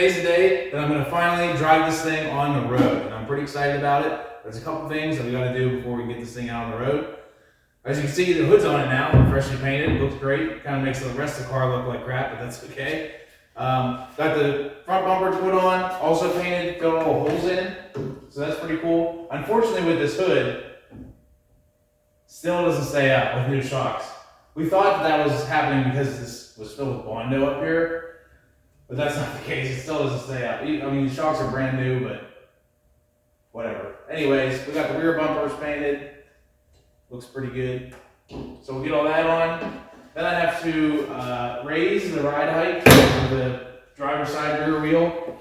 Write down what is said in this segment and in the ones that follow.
today's the day that I'm going to finally drive this thing on the road, and I'm pretty excited about it. There's a couple things that we got to do before we get this thing out on the road. As you can see, the hood's on it now, freshly painted. It looks great. Kind of makes the rest of the car look like crap, but that's okay. Got the front bumper put on, also painted, filled all the holes in, so that's pretty cool. Unfortunately, with this hood, still doesn't stay up with new shocks. We thought that was happening because this was filled with Bondo up here, but that's not the case. It still doesn't stay up. I mean, the shocks are brand new, but whatever. Anyways, we got the rear bumpers painted. Looks pretty good. So we'll get all that on. Then I have to raise the ride height of the driver's side rear wheel.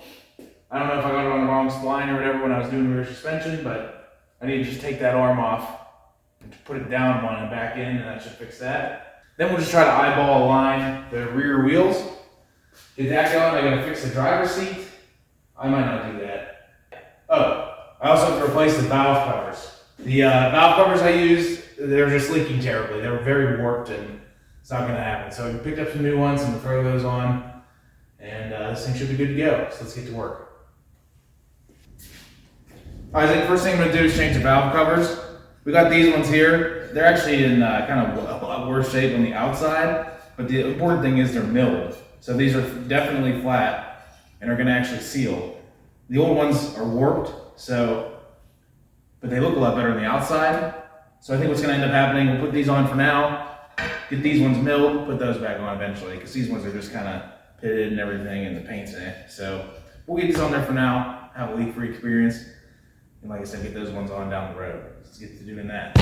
I don't know if I got it on the wrong spline or whatever when I was doing the rear suspension, but I need to just take that arm off and put it down one and back in, and that should fix that. Then we'll just try to eyeball align the rear wheels. Get that going. I gotta fix the driver's seat. I might not do that. Oh, I also have to replace the valve covers. The valve covers I used, they're just leaking terribly. They were very warped and it's not gonna happen. So we picked up some new ones and we'll throw those on, and this thing should be good to go. So let's get to work. All right, I think the first thing I'm gonna do is change the valve covers. We got these ones here. They're actually in kind of a worse shape on the outside, but the important thing is they're milled. So these are definitely flat and are gonna actually seal. The old ones are warped, but they look a lot better on the outside. So I think what's gonna end up happening, we'll put these on for now, get these ones milled, put those back on eventually, because these ones are just kind of pitted and everything, and the paint's in it. So we'll get these on there for now, have a leak-free experience, and like I said, get those ones on down the road. Let's get to doing that.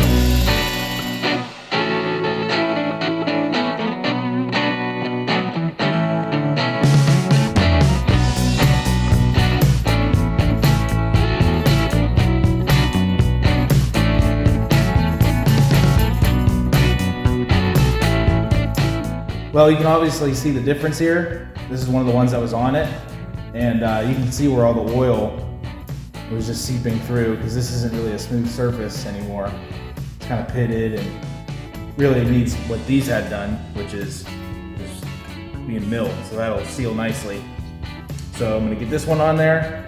Well, you can obviously see the difference here. This is one of the ones that was on it, and you can see where all the oil was just seeping through, because this isn't really a smooth surface anymore. It's kind of pitted and really needs what these had done, which is just being milled, so that'll seal nicely. So I'm gonna get this one on there,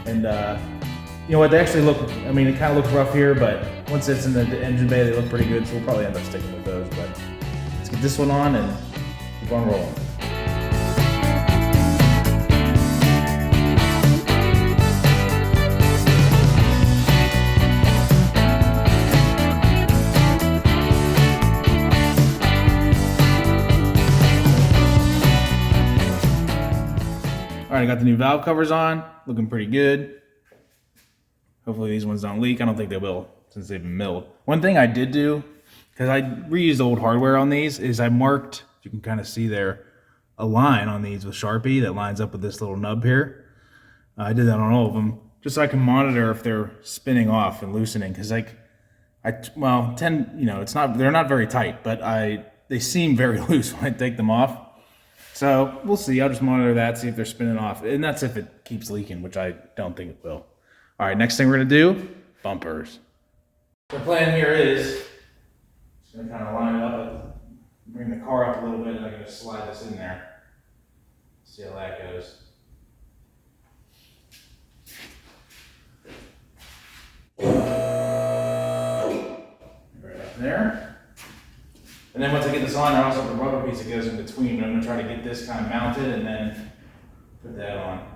and you know what, they actually look, I mean, it kind of looks rough here, but once it's in the engine bay, they look pretty good, so we'll probably end up sticking with those. But let's get this one on and keep on rolling. All right, I got the new valve covers on, looking pretty good. Hopefully these ones don't leak. I don't think they will, since they've been milled. One thing I did do, because I reused old hardware on these, is I marked, you can kind of see there, a line on these with Sharpie that lines up with this little nub here. I did that on all of them, just so I can monitor if they're spinning off and loosening, because they're not very tight, but they seem very loose when I take them off. So we'll see. I'll just monitor that, see if they're spinning off, and that's if it keeps leaking, which I don't think it will. All right, next thing we're gonna do, bumpers. The plan here is just gonna kind of line it up, bring the car up a little bit, and I'm gonna slide this in there. See how that goes. Right up there. And then once I get this on, I also have a rubber piece that goes in between. I'm gonna try to get this kind of mounted and then put that on.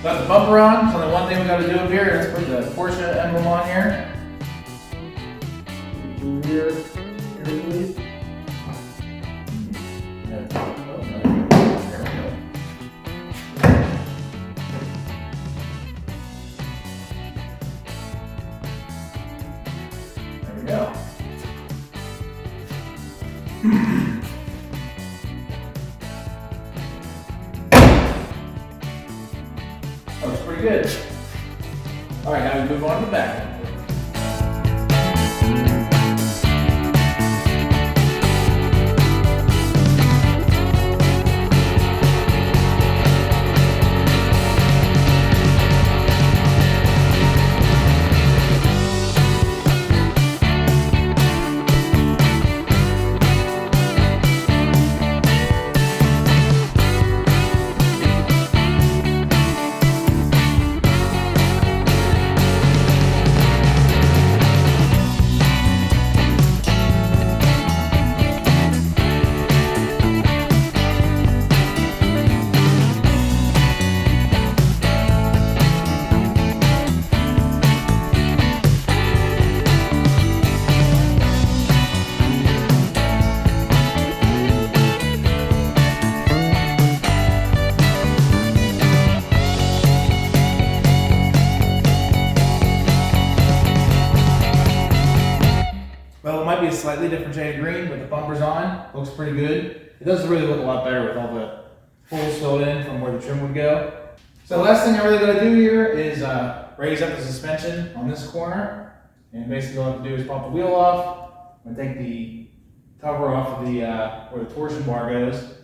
Got the bumper on, so the one thing we gotta do up here is put the Porsche emblem on here. Here, please. There we go. That was pretty good. All right, now we move on to the back. Well, it might be a slightly different shade of green, but the bumper's on. Looks pretty good. It does really look a lot better with all the holes filled in from where the trim would go. So the last thing I really gotta do here is raise up the suspension on this corner. And basically all I have to do is pop the wheel off. I'm gonna take the cover off of the where the torsion bar goes,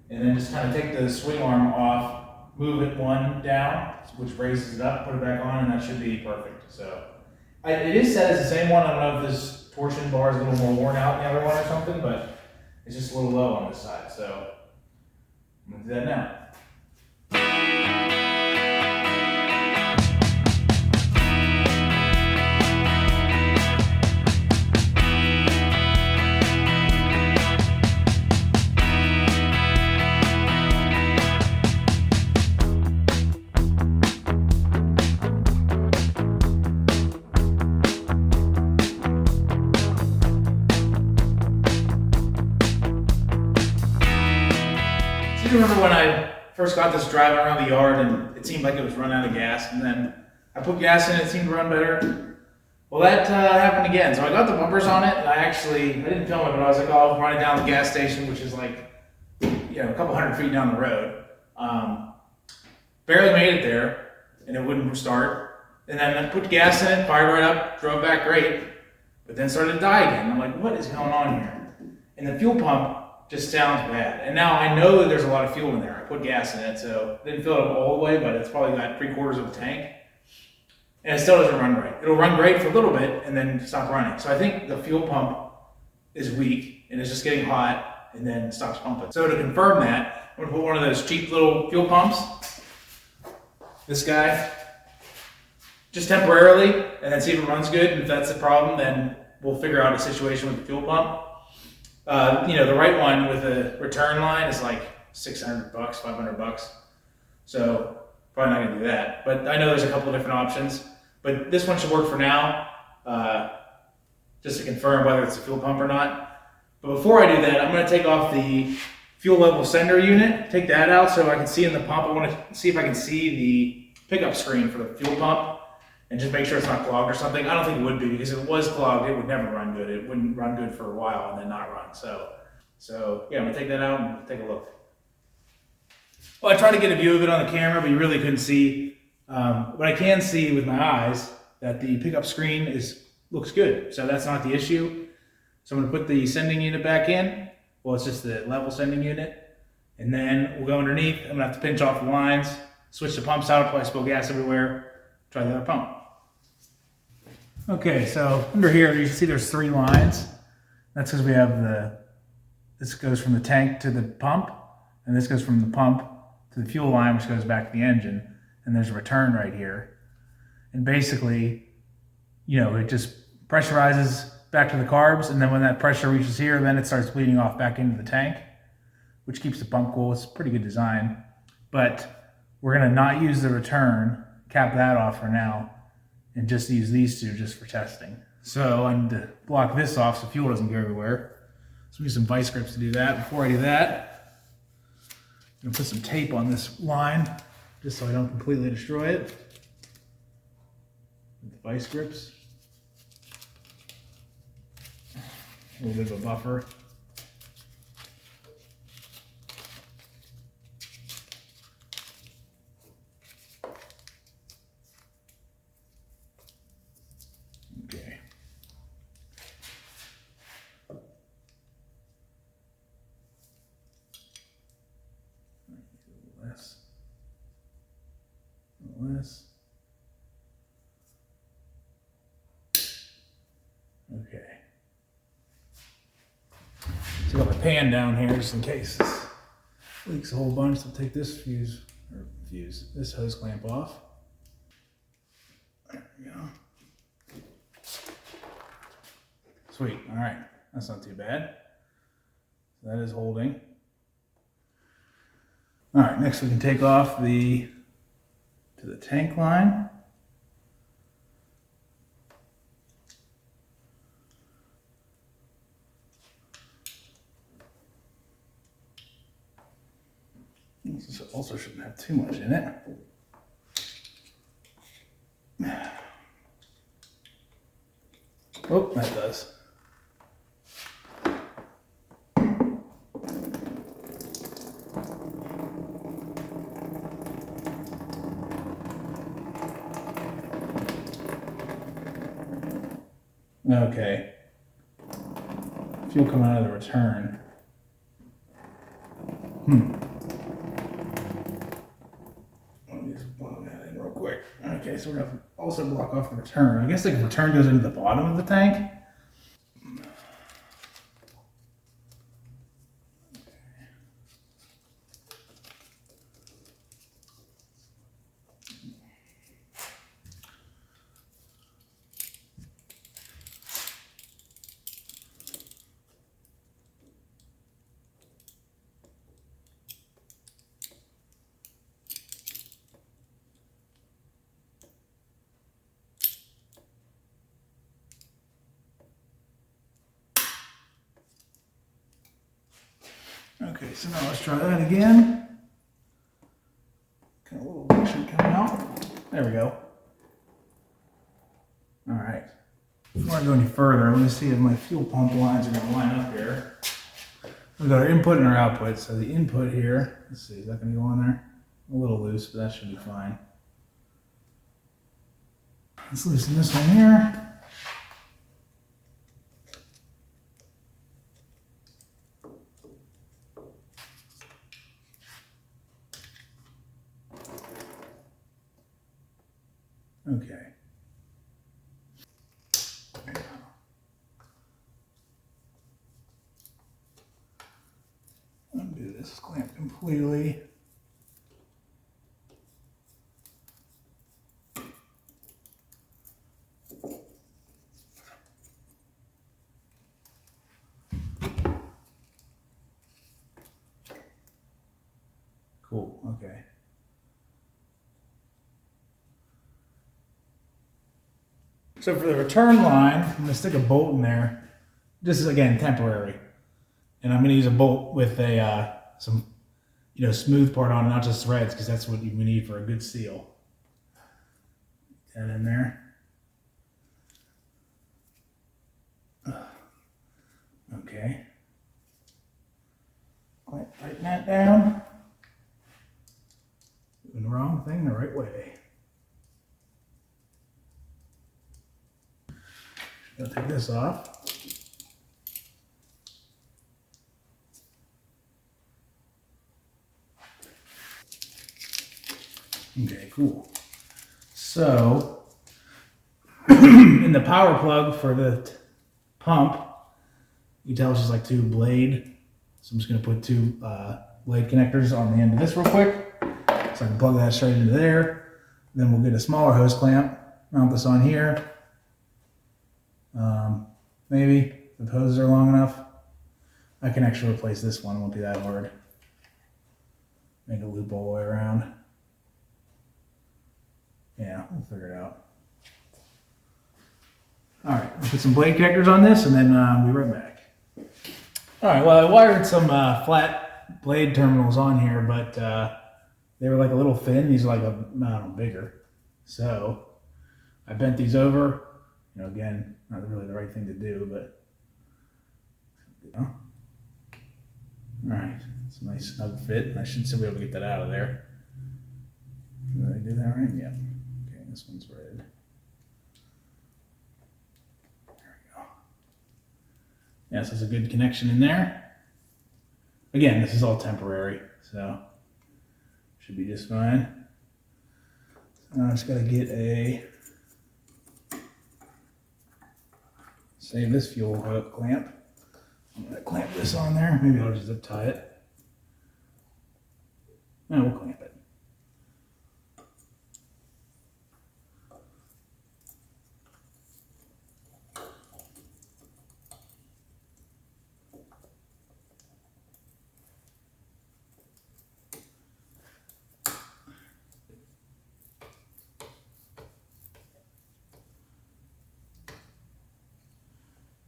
and then just kind of take the swing arm off, move it one down, which raises it up, put it back on, and that should be perfect. So it is set as the same one. I don't know if this torsion bar is a little more worn out than the other one or something, but it's just a little low on this side. So I'm gonna do that now. I remember when I first got this driving around the yard and it seemed like it was running out of gas, and then I put gas in it, it seemed to run better. Well, that happened again. So I got the bumpers on it, and I didn't film it, but I was like, oh, I'll run it down the gas station, which is like, a couple hundred feet down the road. Barely made it there, and it wouldn't start. And then I put gas in it, fired right up, drove back great, but then started to die again. I'm like, what is going on here? And the fuel pump just sounds bad. And now I know that there's a lot of fuel in there. I put gas in it, so it didn't fill it up all the way, but it's probably got 3/4 of a tank. And it still doesn't run great. It'll run great for a little bit and then stop running. So I think the fuel pump is weak and it's just getting hot and then stops pumping. So to confirm that, I'm gonna put one of those cheap little fuel pumps, this guy, just temporarily, and then see if it runs good. And if that's the problem, then we'll figure out a situation with the fuel pump. The right one with a return line is like $600, $500. So probably not gonna do that. But I know there's a couple of different options. But this one should work for now, just to confirm whether it's a fuel pump or not. But before I do that, I'm gonna take off the fuel level sender unit, take that out so I can see in the pump. I wanna see if I can see the pickup screen for the fuel pump and just make sure it's not clogged or something. I don't think it would be, because if it was clogged, it would never run good. It wouldn't run good for a while and then not run. So yeah, I'm gonna take that out and take a look. Well, I tried to get a view of it on the camera, but you really couldn't see. But I can see with my eyes that the pickup screen looks good. So that's not the issue. So I'm gonna put the sending unit back in. Well, it's just the level sending unit. And then we'll go underneath. I'm gonna have to pinch off the lines, switch the pumps out, probably spill gas everywhere, try the other pump. Okay, so under here, you can see there's 3 lines. That's because we have this goes from the tank to the pump, and this goes from the pump to the fuel line, which goes back to the engine, and there's a return right here. And basically, it just pressurizes back to the carbs, and then when that pressure reaches here, then it starts bleeding off back into the tank, which keeps the pump cool. It's a pretty good design, but we're gonna not use the return, cap that off for now, and just use these 2 just for testing. So I need to block this off so fuel doesn't go everywhere. So we need some vice grips to do that. Before I do that, I'm gonna put some tape on this line just so I don't completely destroy it. With the vice grips. A little bit of a buffer. So I got my pan down here just in case this leaks a whole bunch. So I'll take this this hose clamp off. There we go. Sweet, all right, that's not too bad. So that is holding. All right, next we can take off to the tank line. This also shouldn't have too much in it. Oh, that does. Okay. Fuel coming out of the return. Let me just block that in real quick. Okay, so we're gonna also block off the return. I guess the return goes into the bottom of the tank. Okay, so now let's try that again. Got a little should come out. There we go. All right. Before I go any further, let me see if my fuel pump lines are going to line up here. We've got our input and our output. So the input here, let's see, is that going to go on there? A little loose, but that should be fine. Let's loosen this one here. Okay. Undo this clamp completely. Cool, okay. So for the return line, I'm gonna stick a bolt in there. This is again temporary. And I'm gonna use a bolt with a some smooth part on it, not just threads, because that's what you need for a good seal. Get that in there. Okay. Tighten that down. Doing the wrong thing the right way. I'll take this off. Okay, cool. So, in the power plug for the pump, you can tell it's just like two blade. So I'm just going to put two blade connectors on the end of this real quick. So I can plug that straight into there. Then we'll get a smaller hose clamp, mount this on here. Maybe, if the hoses are long enough. I can actually replace this one, it won't be that hard. Make a loop all the way around. Yeah, we'll figure it out. All right, I'll put some blade connectors on this and then we'll be right back. All right, well, I wired some flat blade terminals on here, but they were like a little thin. These are like bigger. So I bent these over. Again, not really the right thing to do, but all right, it's a nice snug fit, and I should still be able to get that out of there. Did I do that right? Yeah. Okay, this one's red. There we go. Yeah, so there's a good connection in there. Again, this is all temporary, so should be just fine. I just gotta get save this fuel hook clamp. I'm gonna clamp this on there. Maybe I'll just zip tie it. No, we'll clamp it.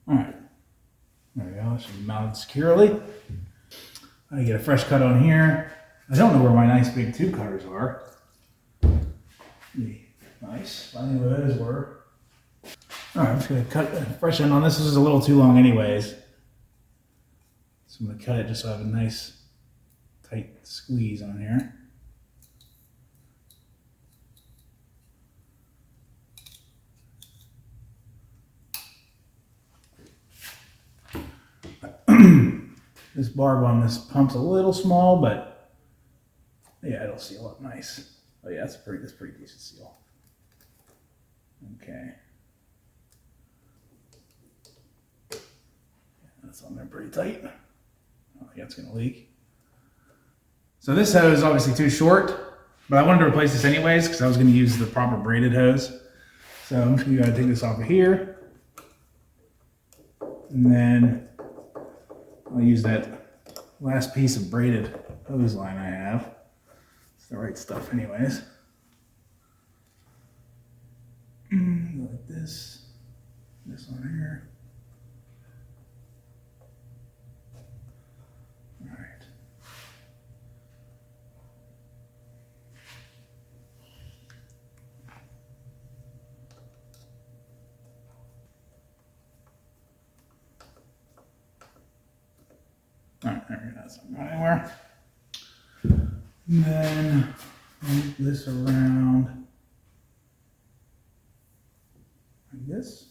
All right, there we go. It should be mounted securely. I get a fresh cut on here. I don't know where my nice big tube cutters are. Nice, finding where those were. All right, I'm just gonna cut a fresh end on this. This is a little too long anyways. So I'm gonna cut it just so I have a nice tight squeeze on here. This barb on this pump's a little small, but yeah, it'll seal up nice. Oh yeah, that's pretty decent seal. Okay. That's on there pretty tight. Oh yeah, it's gonna leak. So this hose is obviously too short, but I wanted to replace this anyways because I was gonna use the proper braided hose. So I'm just gonna take this off of here. And then I'll use that last piece of braided hose line I have. It's the right stuff anyways. Go like this on here. All right. All right, there we go. That's not going anywhere. And then move this around like this.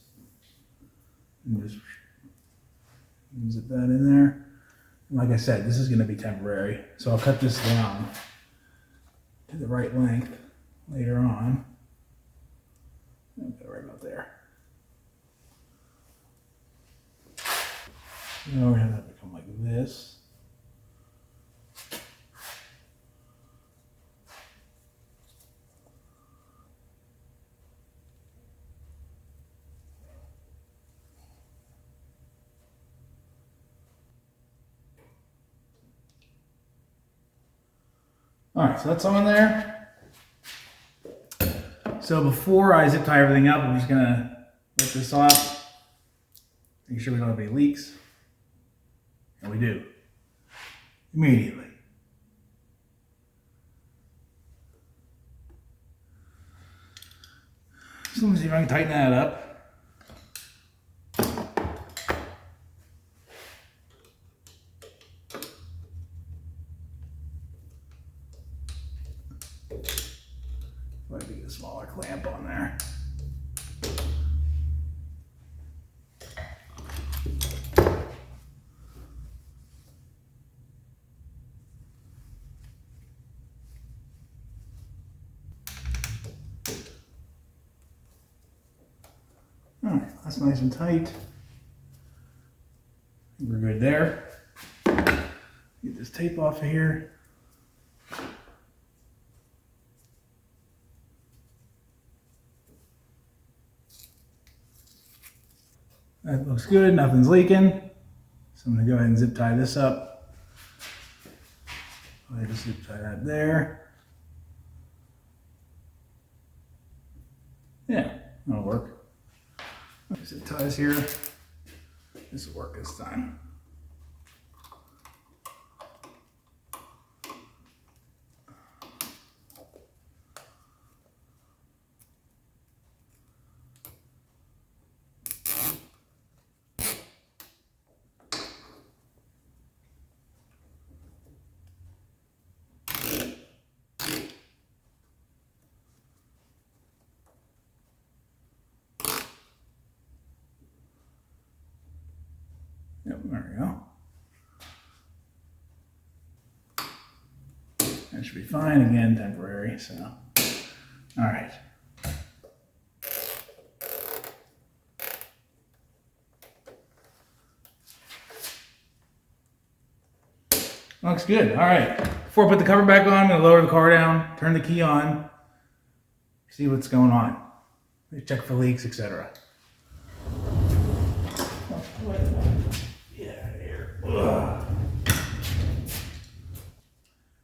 And just zip that in there. And like I said, this is going to be temporary. So I'll cut this down to the right length later on. I'll put it right about there. Now we're going to have to come like this. All right, so that's on there. So before I zip tie everything up, I'm just gonna lift this off, make sure we don't have any leaks. And we do. Immediately. So let me see if I can tighten that up. Might be a smaller clamp on there. All right, that's nice and tight. We're good there. Get this tape off of here. That looks good, nothing's leaking. So I'm gonna go ahead and zip tie this up. I just zip tie that there. Yeah, that'll work. Zip ties here. This will work this time. Yep, there we go. That should be fine. Again, temporary, so. All right. Looks good. All right. Before I put the cover back on, I'm going to lower the car down, turn the key on, see what's going on. Check for leaks, etc.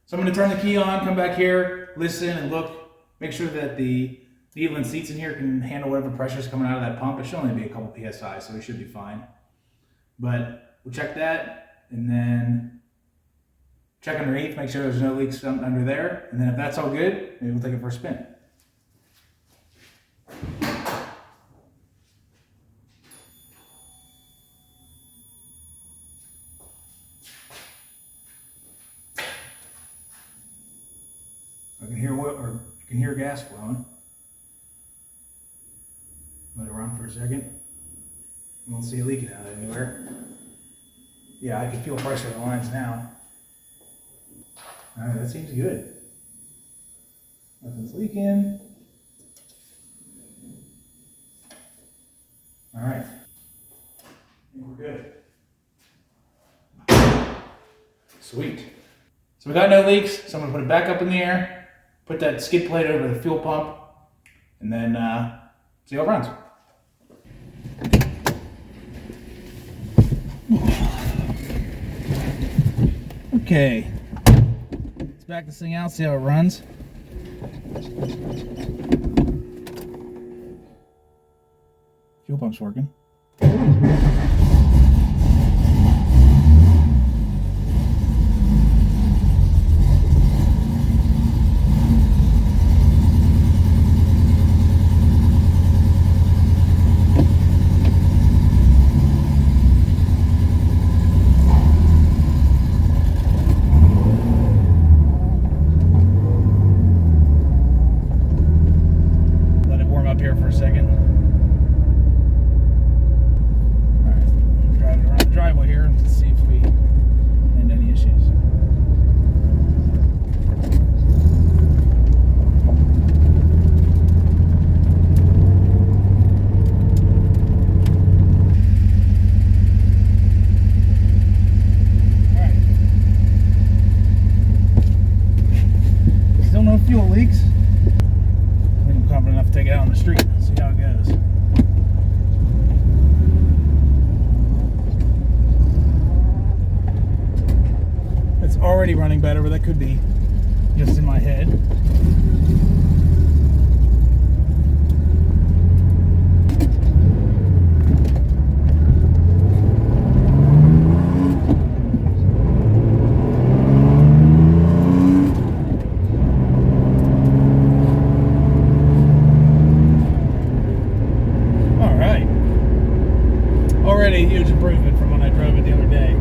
So I'm going to turn the key on, come back here, listen and look, make sure that the needle and seats in here can handle whatever pressure is coming out of that pump. It should only be a couple PSI, so we should be fine. But we'll check that and then check underneath, make sure there's no leaks under there. And then if that's all good, maybe we'll take it for a spin. You can hear gas flowing. Let it run for a second. I don't see it leaking out anywhere. Yeah, I can feel pressure in the lines now. Alright, that seems good. Nothing's leaking. Alright. I think we're good. Sweet. So we got no leaks, so I'm going to put it back up in the air. Put that skid plate over the fuel pump, and then see how it runs. Okay, let's back this thing out, see how it runs. Fuel pump's working. Fuel leaks. I think I'm confident enough to take it out on the street. See how it goes. It's already running better, but that could be just in my head. Already a huge improvement from when I drove it the other day.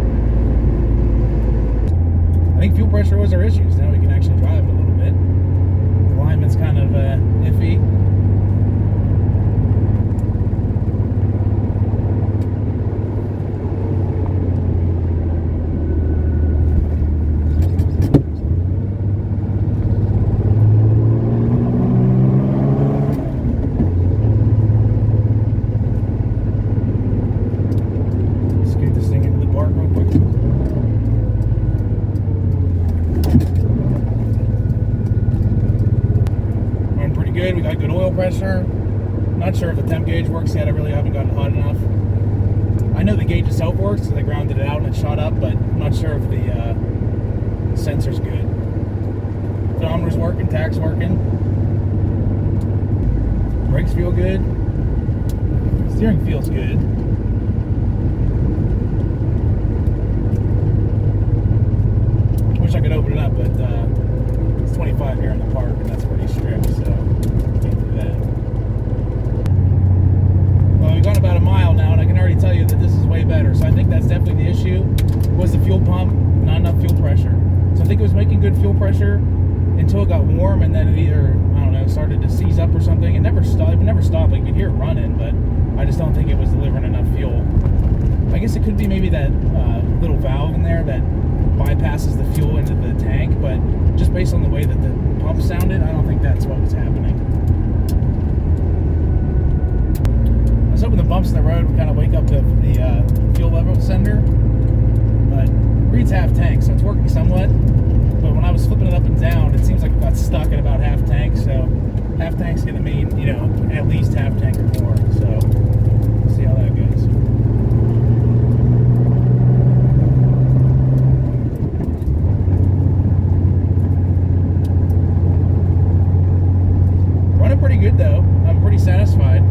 I think fuel pressure was our issues. Now we can actually drive it a little bit. The alignment's kind of iffy. Good. We got good oil pressure. Not sure if the temp gauge works yet. I really haven't gotten hot enough. I know the gauge itself works because I grounded it out and it shot up, but I'm not sure if the sensor's good. Thermometer's working, tach's working. Brakes feel good. Steering feels good. Wish I could open it up, but it's 25 here in the park and that's pretty strict, so we've gone about a mile now, and I can already tell you that this is way better. So I think that's definitely the issue, was the fuel pump, not enough fuel pressure. So I think it was making good fuel pressure until it got warm, and then it either, I don't know, started to seize up or something. It never stopped. Like, you could hear it running, but I just don't think it was delivering enough fuel. I guess it could be maybe that little valve in there that bypasses the fuel into the tank, but just based on the way that the pump sounded, I don't think that's what was happening. I was hoping the bumps in the road would kind of wake up the fuel level sender, but reads half tank, so it's working somewhat. But when I was flipping it up and down, it seems like it got stuck at about half tank. So half tank's gonna mean, you know, at least half tank or more. So we'll see how that goes. Running pretty good though. I'm pretty satisfied.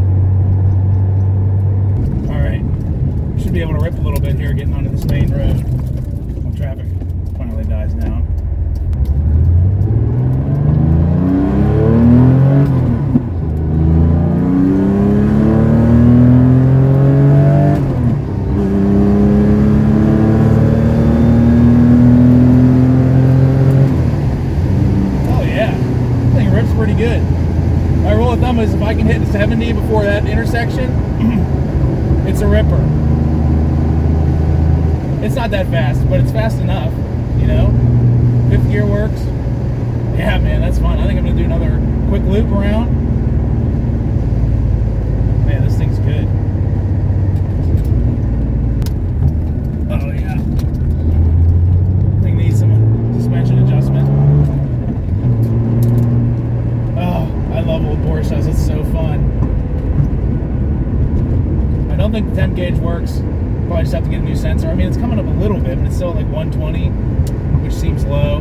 All right, should be able to rip a little bit here getting onto this main road when traffic finally dies down. Oh yeah, this thing rips pretty good. My rule of thumb is if I can hit 70 before that intersection, it's a ripper. It's not that fast, but it's fast enough, you know? Fifth gear works. Yeah, man, that's fun. I think I'm gonna do another quick loop around. Man, this thing's good. Oh yeah. I think it needs some suspension adjustment. Oh, I love old Porsches. It's so fun. I don't think the 10 gauge works. Probably just have to get a new sensor. I mean, it's coming up a little bit, but it's still at like 120, which seems low.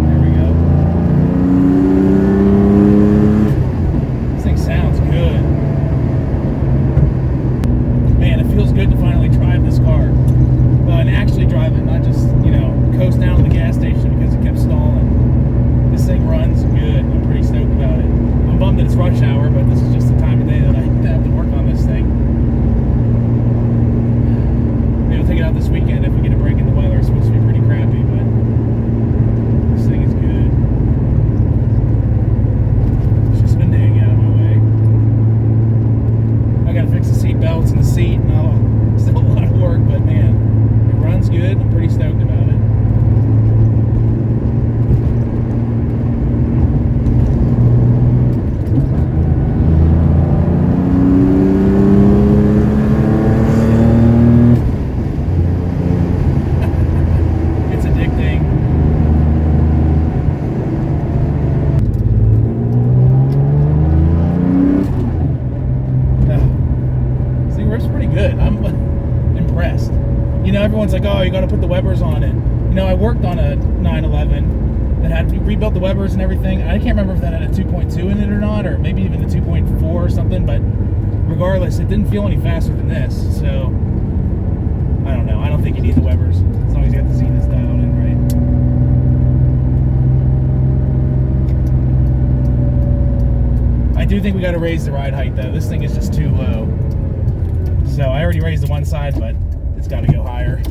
There we go. This thing sounds good. Man, it feels good to finally drive this car. Well, and actually drive it, not just, you know, coast down to the gas station because it kept stalling. This thing runs good. I'm pretty stoked about it. I'm bummed that it's rush hour, but this is just the time of day that I have to work on this thing. Maybe we'll take it out this weekend if we get a break in the weather. It's supposed to be pretty crappy, but this thing is good. It's just been getting out of my way. I gotta fix the seat belts and the seat and all. Still a lot of work, but man, it runs good. I'm pretty stoked about it. Everyone's like, oh, you got to put the Webers on it. You know, I worked on a 911 that had rebuilt the Webers and everything. I can't remember if that had a 2.2 in it or not, or maybe even a 2.4 or something, but regardless, it didn't feel any faster than this. So, I don't know. I don't think you need the Webers as long as you got the Zeniths dialed in right. I do think we got to raise the ride height, though. This thing is just too low. So, I already raised the one side, but it's got to go higher.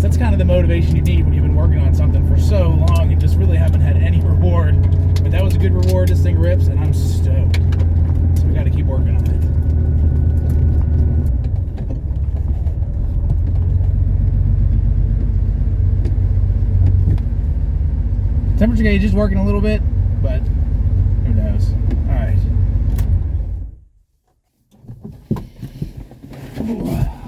That's kind of the motivation you need when you've been working on something for so long and just really haven't had any reward. But that was a good reward. This thing rips, and I'm stoked. So we got to keep working on it. Temperature gauge is working a little bit, but What?